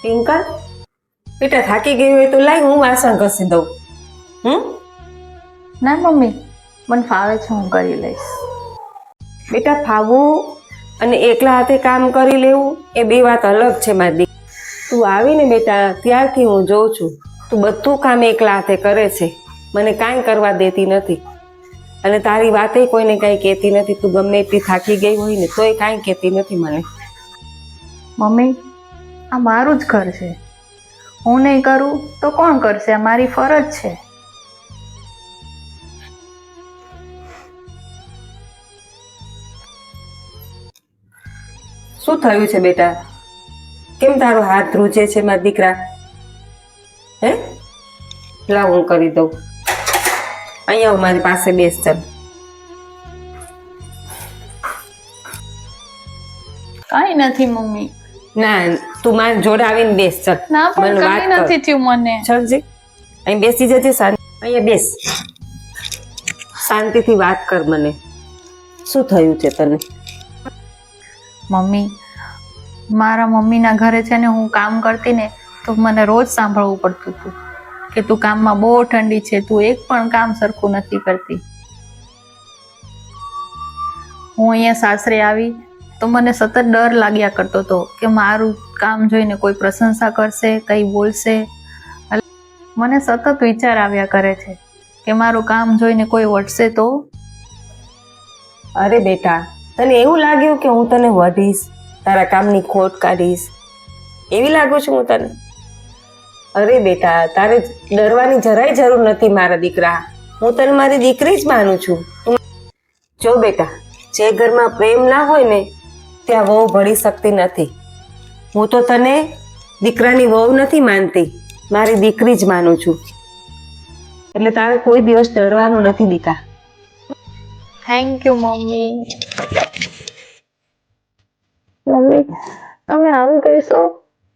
પિંકલ, બેટા થાકી ગઈ હોય તો લાય હું વાસણ ઘસી દઉં. ના મમ્મી, મને ફાવે છે, હું કરી લઈશ. બેટા ફાવવું અને એકલા હાથે કામ કરી લેવું એ બે વાત અલગ છે મારી દીકરી. તું આવીને બેટા ત્યારથી હું જોઉં છું તું બધું કામ એકલા હાથે કરે છે, મને કાંઈ કરવા દેતી નથી અને તારી વાતે કોઈને કાંઈ કહેતી નથી. તું ગમે એટલી થાકી ગઈ હોય ને તોય કાંઈ કહેતી નથી મને. મમ્મી, આ મારું જ ઘર છે, હું નહીં કરું તો કોણ કરશે? આ મારી ફરજ છે. શું થયું છે બેટા? કેમ તારો હાથ ધ્રુજે છે મારા દીકરા? હે, લાવ હું કરી દઉં. અહીંયા મારી પાસે બેસ ચાલ. કાંઈ નથી મમ્મી. ના, તું મારી જોડે આવીને બેસ ચાલ. ના પણ કાંઈ નથી થયું મને. ચાલજી, અહીં બેસી જજે. અહીંયા બેસ, શાંતિથી વાત કર મને. શું થયું છે તને? મમ્મી, મારા મમ્મીના ઘરે છે ને હું કામ કરતી ને તો મને રોજ સાંભળવું પડતું હતું કે તું કામમાં બહુ ઠંડી છે, તું એક પણ કામ સરખું નથી કરતી. હું અહીંયા સાસરે આવી તો મને સતત ડર લાગ્યા કરતો હતો કે મારું કામ જોઈને કોઈ પ્રશંસા કરશે, કંઈ બોલશે. મને સતત વિચાર આવ્યા કરે છે કે મારું કામ જોઈને કોઈ વટશે તો. અરે બેટા, તને એવું લાગ્યું કે હું તને વધીશ, તારા કામની ખોટ કાઢીશ, એવી લાગુ છું હું તને? અરે બેટા, તારે ડરવાની જરાય જરૂર નથી મારા દીકરા. હું તને મારી દીકરી જ માનું છું. જો બેટા, જે ઘરમાં પ્રેમ ના હોય ને ત્યાં વહુ ભળી શકતી નથી. હું તો તને દીકરાની વહુ નથી માનતી, મારી દીકરી જ માનું છું. એટલે તારે કોઈ દિવસ ડરવાનું નથી દીકરા. Thank you mummy. મમ્મી, તમે આવું કહેશો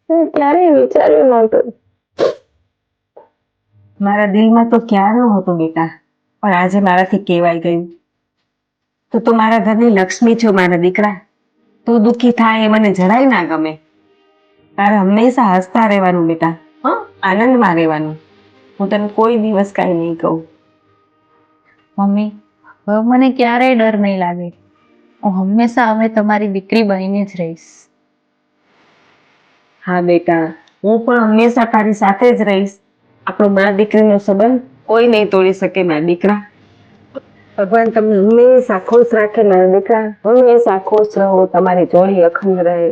હું ક્યારેય વિચાર્યું નહોતું. મારા દિલમાં તો ક્યારનું હતું બેટા, પણ આજે મારાથી કહેવાય ગયું. તું તો મારા ઘરની લક્ષ્મી છો મારા દીકરા. તું દુઃખી થાય એ મને જરાય ના ગમે. તારે હંમેશા હસતા રહેવાનું બેટા, હા, આનંદમાં રહેવાનું. હું તને કોઈ દિવસ કાંઈ નહીં કહું. મમ્મી, હવે મને ક્યારેય ડર નહીં લાગે. હું હંમેશા હવે તમારી દીકરી બનીને જ રહીશ. હા બેટા, હું પણ હંમેશા તારી સાથે જ રહીશ. આપણો મા દીકરીનો સંબંધ કોઈ નહીં તોડી શકે મારા દીકરા. ભગવાન તમને હંમેશા ખુશ રાખે મારા દીકરા. હંમેશા ખુશ રહો, તમારી જોડી અખંડ રહે.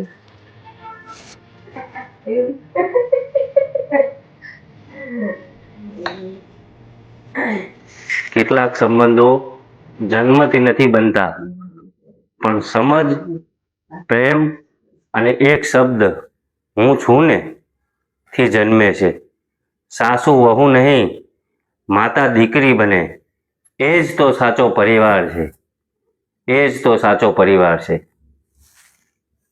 કેટલાક સંબંધો જન્મથી નથી બનતા, પણ સમજ, પ્રેમ અને એક શબ્દ હું છું ને થી જન્મે છે. સાસુ વહુ નહીં, માતા દીકરી બને, એ જ તો સાચો પરિવાર છે. એ જ તો સાચો પરિવાર છે.